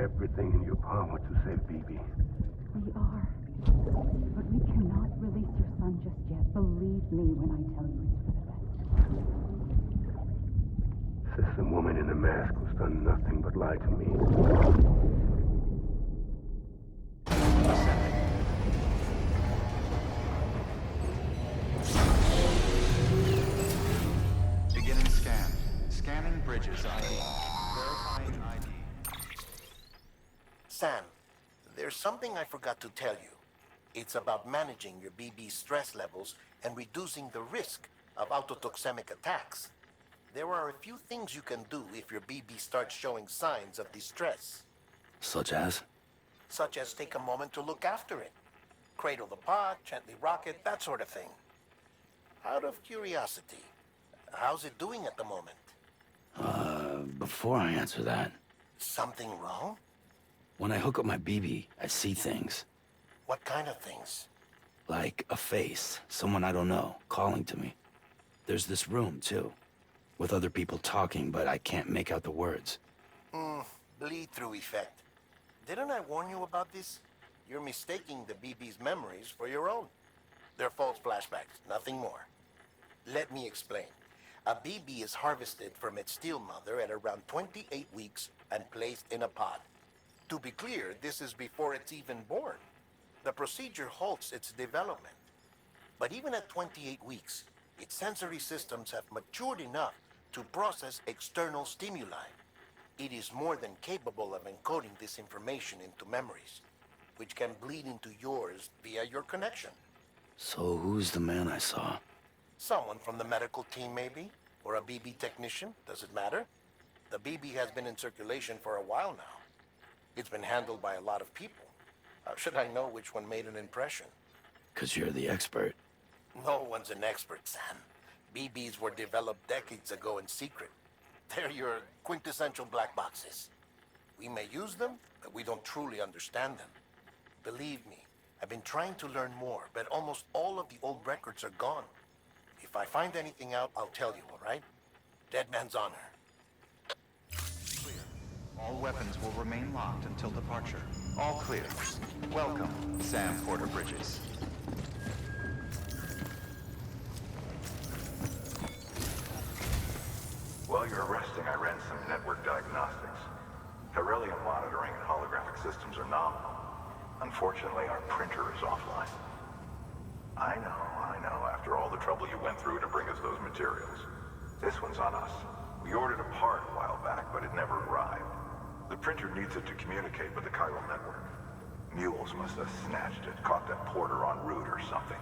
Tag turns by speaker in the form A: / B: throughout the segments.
A: everything in your power to save BB.
B: We are. But we cannot release your son just yet. Believe me when I tell you it's for the best.
A: System woman in the mask who's done nothing but lie to me.
C: Beginning scan. Scanning bridges ID. Verifying ID.
D: Sam, there's something I forgot to tell you. It's about managing your BB stress levels and reducing the risk of autotoxemic attacks. There are a few things you can do if your BB starts showing signs of distress.
E: Such as?
D: Such as take a moment to look after it. Cradle the pot, gently rock it, that sort of thing. Out of curiosity, how's it doing at the moment?
E: Before I answer that,
D: Something wrong?
E: when I hook up my BB, I see things.
D: What kind of things?
E: Like a face, someone I don't know, calling to me. There's this room, too, with other people talking, but I can't make out the words.
D: Bleed-through effect. Didn't I warn you about this? You're mistaking the BB's memories for your own. They're false flashbacks, nothing more. Let me explain. A BB is harvested from its steel mother at around 28 weeks and placed in a pod. To be clear, this is before it's even born. The procedure halts its development. But even at 28 weeks, its sensory systems have matured enough to process external stimuli. It is more than capable of encoding this information into memories, which can bleed into yours via your connection.
E: So who's the man I saw?
D: Someone from the medical team, maybe? Or a BB technician? Does it matter? The BB has been in circulation for a while now. It's been handled by a lot of people. How should I know which one made an impression?
E: 'Cause you're the expert.
D: No one's an expert, Sam. BBs were developed decades ago in secret. They're your quintessential black boxes. We may use them, but we don't truly understand them. Believe me, I've been trying to learn more, but almost all of the old records are gone. If I find anything out, I'll tell you, all right? Dead man's honor.
C: Clear. All weapons will remain locked until departure. All clear. Welcome, Sam Porter Bridges.
F: While you're resting, I ran some network diagnostics. Beryllium monitoring and holographic systems are nominal. Unfortunately, our printer is offline. I know. After all the trouble you went through to bring us those materials. This one's on us. We ordered a part a while back, but it never arrived. The printer needs it to communicate with the chiral network. Mules must have snatched it, caught that porter en route or something.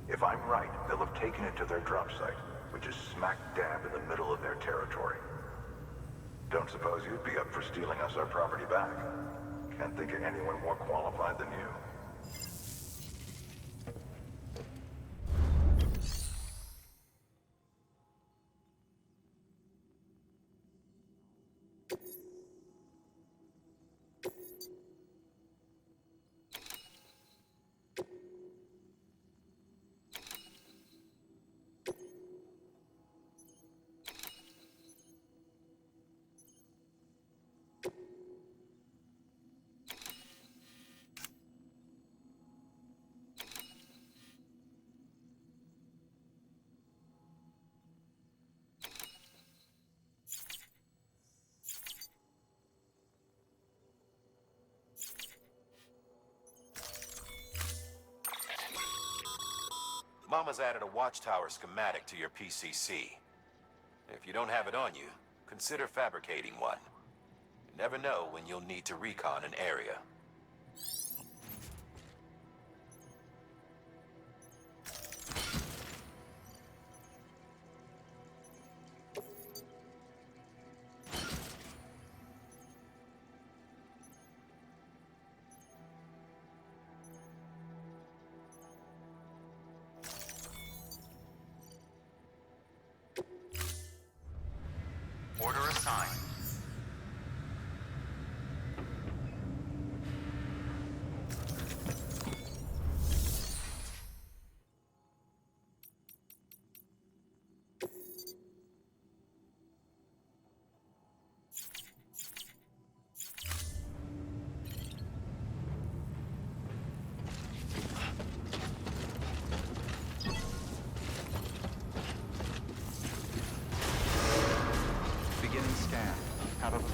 F: If I'm right, they'll have taken it to their drop site, which is smack dab in the middle of their territory. Don't suppose you'd be up for stealing us our property back? Can't think of anyone more qualified than you.
G: Mama's added a watchtower schematic to your PCC. If you don't have it on you, consider fabricating one. You never know when you'll need to recon an area.
C: Order assigned.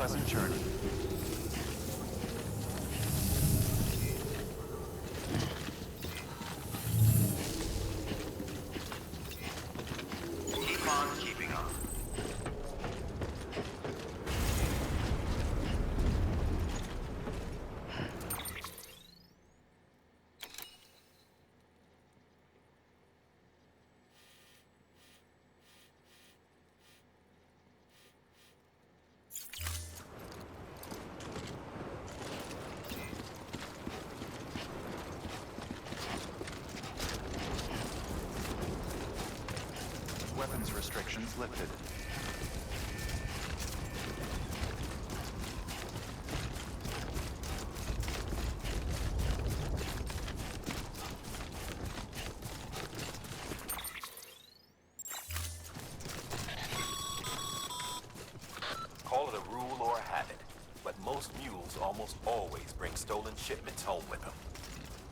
C: pleasant journey. Keep on keeping on. Weapons restrictions lifted. Call it a rule or a habit, but most mules almost always bring stolen shipments home with them.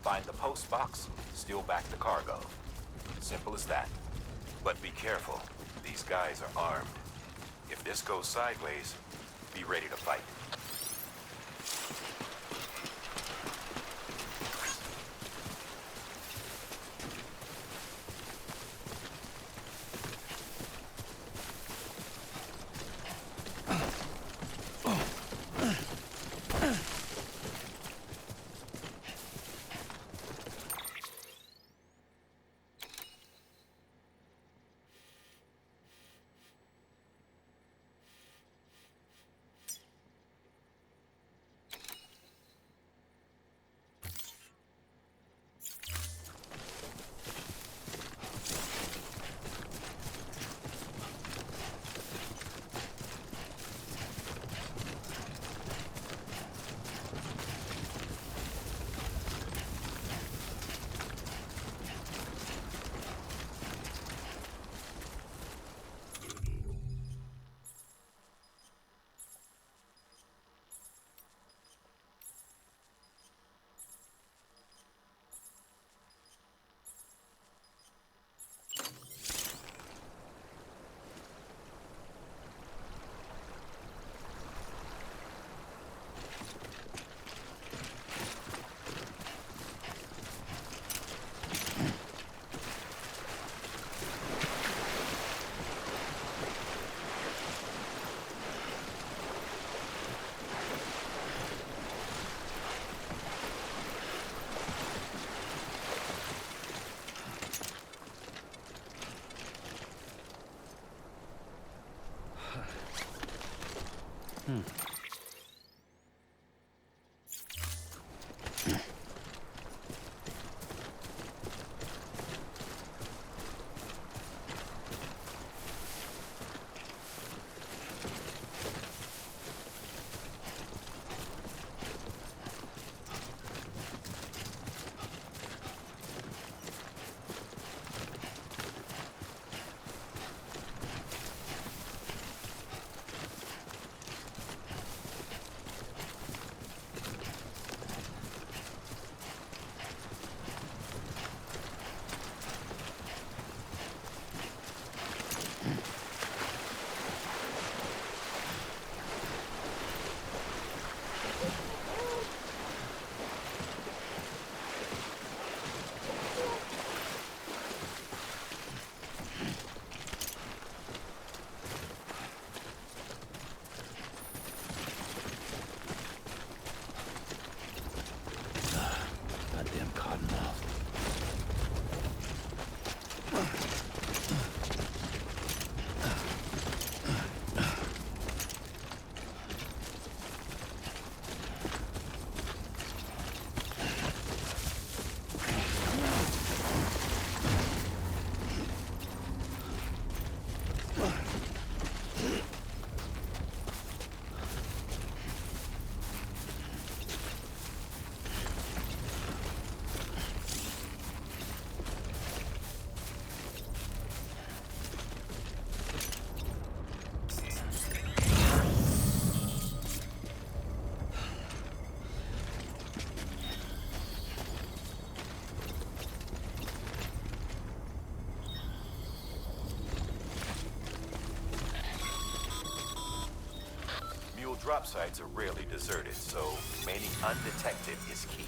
C: Find the post box, steal back the cargo. Simple as that. But be careful. These guys are armed. If this goes sideways, be ready to fight. drop sites are rarely deserted, so remaining undetected is key.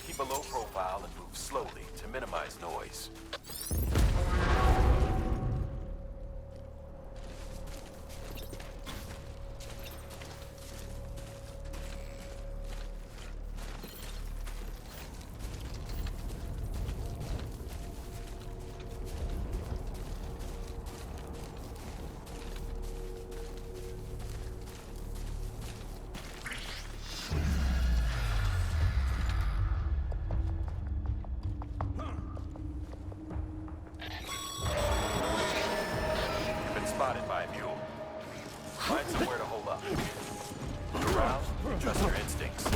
C: Keep a low profile and move slowly to minimize noise. Spotted by a mule. Find somewhere to hold up. Look around, trust your instincts.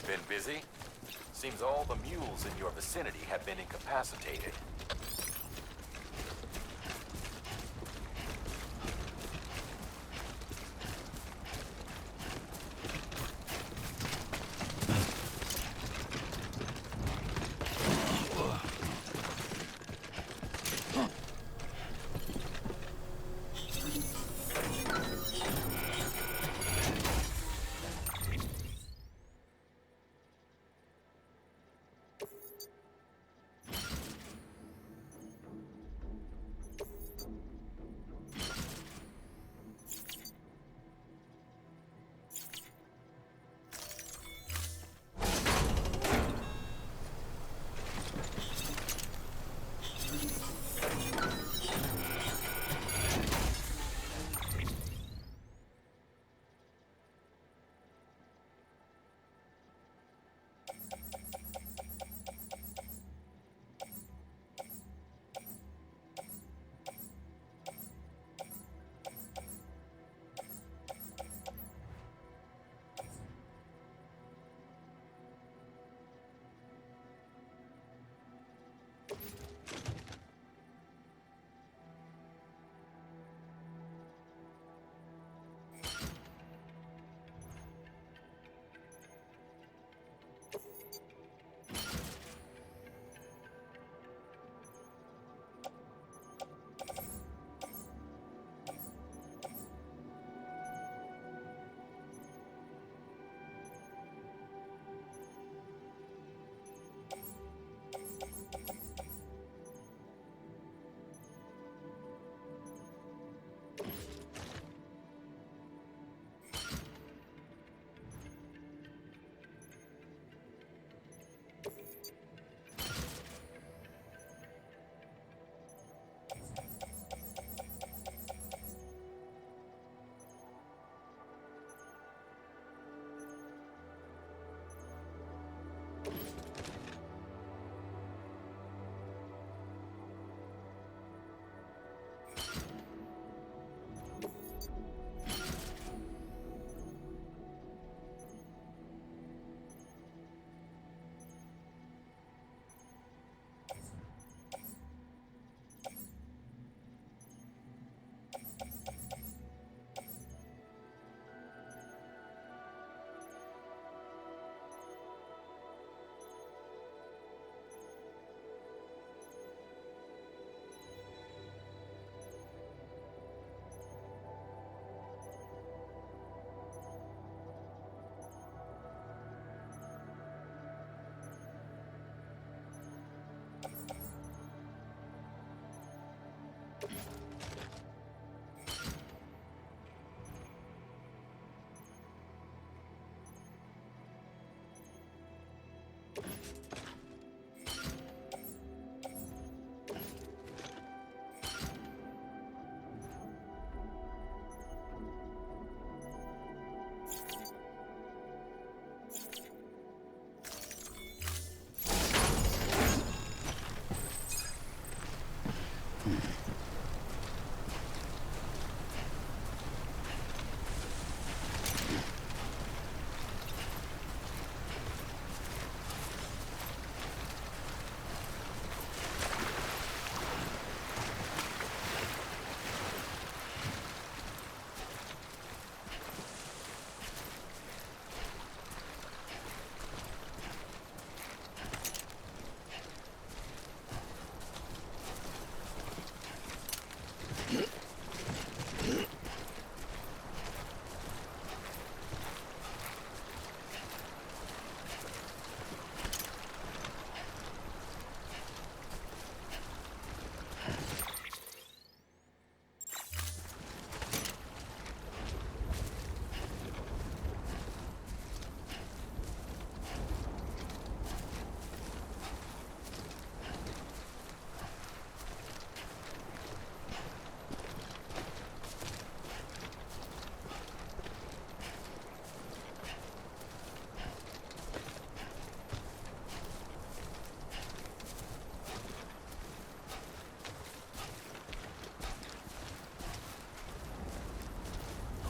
C: Been busy? Seems all the mules in your vicinity have been incapacitated.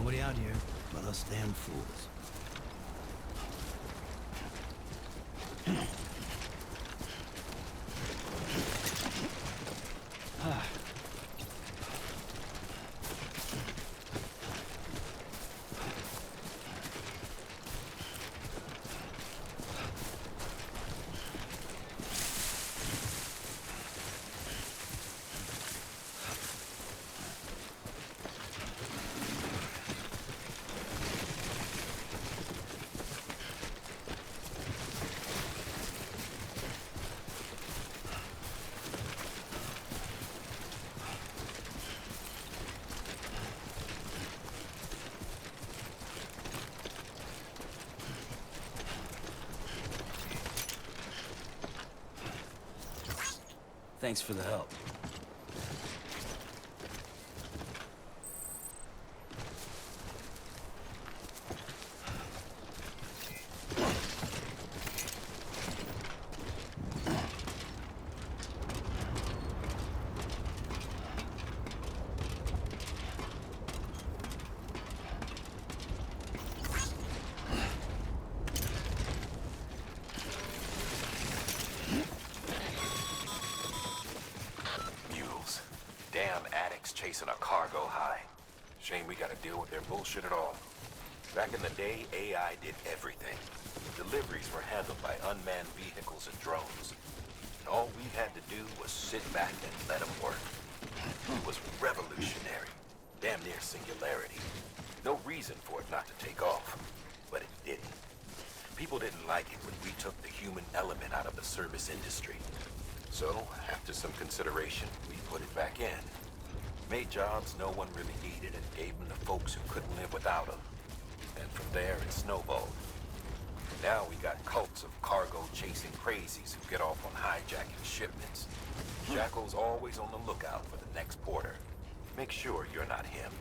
E: Nobody out here but us damn fools. Thanks for the help.
C: Chasing a cargo high. Shame we gotta deal with their bullshit at all. Back in the day, AI did everything. Deliveries were handled by unmanned vehicles and drones. And all we had to do was sit back and let them work. It was revolutionary. Damn near singularity. No reason for it not to take off. But it didn't. People didn't like it when we took the human element out of the service industry. So, after some consideration, we put it back in. Made jobs no one really needed and gave them to folks who couldn't live without them. And from there, it snowballed. Now we got cults of cargo-chasing crazies who get off on hijacking shipments. Jackal's always on the lookout for the next porter. Make sure you're not him.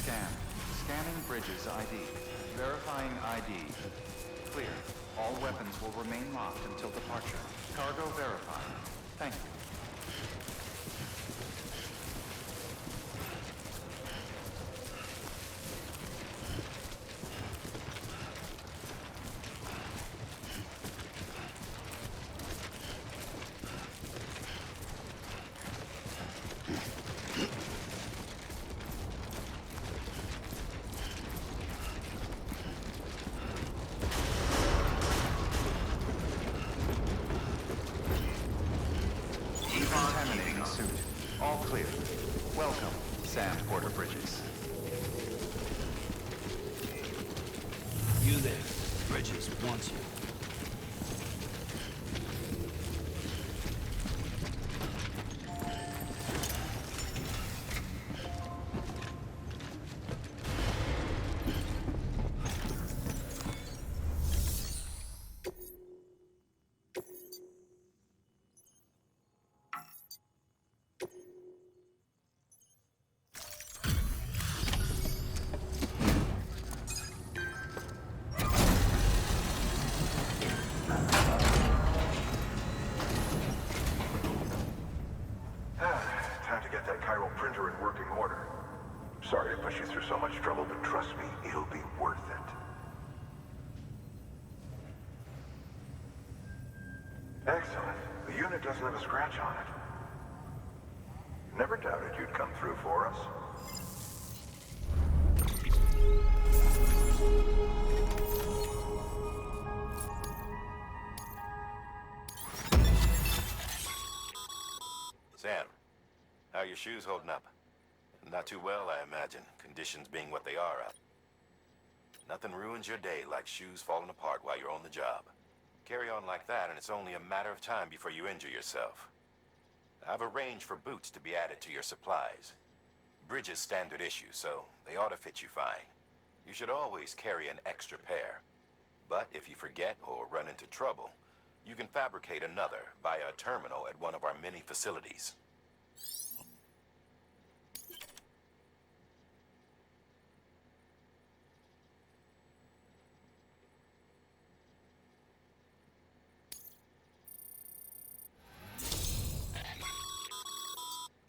H: Scan. Scanning bridges ID. Verifying ID. Clear. All weapons will remain locked until departure. Cargo verified. Thank you. Contaminating suit. All clear. Welcome, Sam Porter Bridges.
E: You there. Bridges wants you.
F: Time to get that chiral printer in working order. Sorry to push you through so much trouble, but trust me, it'll be worth it. Excellent. The unit doesn't have a scratch on it. Never doubted you'd come through for us.
G: Sam, how are your shoes holding up? Not too well, I imagine, conditions being what they are. Nothing ruins your day like shoes falling apart while you're on the job. Carry on like that, and it's only a matter of time before you injure yourself. I've arranged for boots to be added to your supplies. Bridges standard issue, so they ought to fit you fine. You should always carry an extra pair. But if you forget or run into trouble, you can fabricate another via a terminal at one of our many facilities.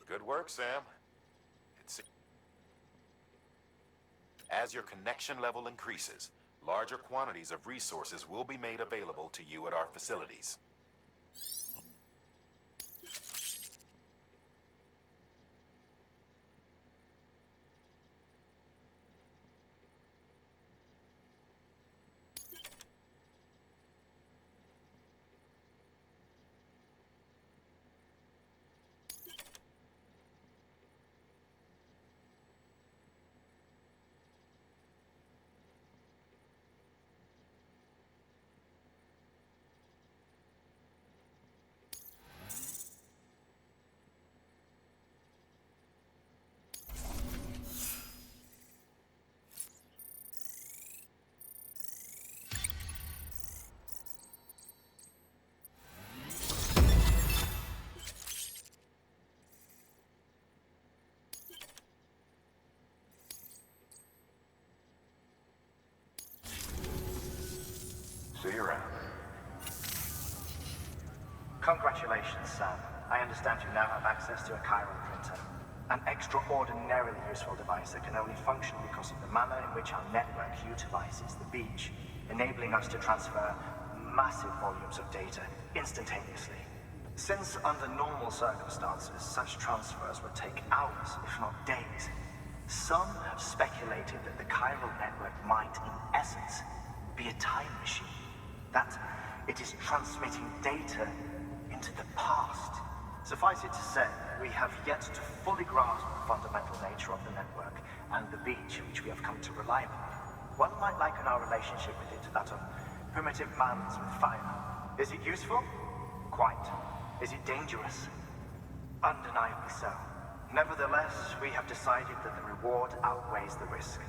G: Good work, Sam. As your connection level increases, larger quantities of resources will be made available to you at our facilities.
F: See you around.
I: Congratulations, Sam. I understand you now have access to a chiral printer. An extraordinarily useful device that can only function because of the manner in which our network utilizes the beach, enabling us to transfer massive volumes of data instantaneously. Since under normal circumstances, such transfers would take hours, if not days, some have speculated that the chiral network might, in essence, be a time machine. That it is transmitting data into the past. Suffice it to say, we have yet to fully grasp the fundamental nature of the network and the beach which we have come to rely upon. One might liken our relationship with it to that of primitive mans with fire. Is it useful? Quite. Is it dangerous? Undeniably so. Nevertheless, we have decided that the reward outweighs the risk.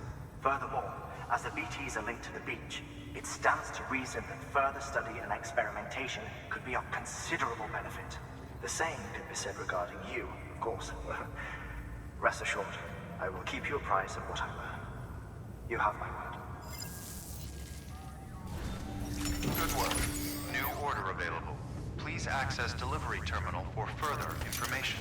I: Furthermore, as the BTs are linked to the beach, it stands to reason that further study and experimentation could be of considerable benefit. The same could be said regarding you, of course. Rest assured, I will keep you apprised of what I learn. You have my word.
H: Good work. New order available. Please access delivery terminal for further information.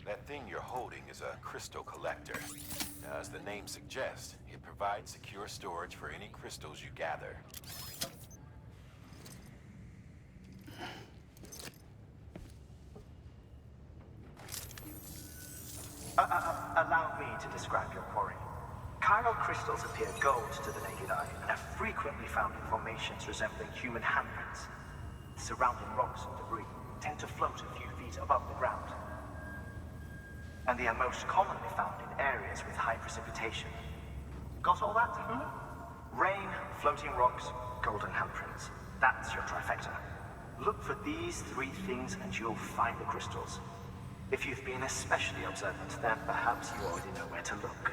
C: That thing you're holding is a crystal collector. Now, as the name suggests, it provides secure storage for any crystals you gather.
I: Allow me to describe your quarry. Chiral crystals appear gold to the naked eye and are frequently found in formations resembling human handprints. Surrounding rocks and debris tend to float a few feet above the ground. And they are most commonly found in areas with high precipitation. Got all that? Rain, floating rocks, golden handprints. That's your trifecta. Look for these three things and you'll find the crystals. If you've been especially observant, then perhaps you already know where to look.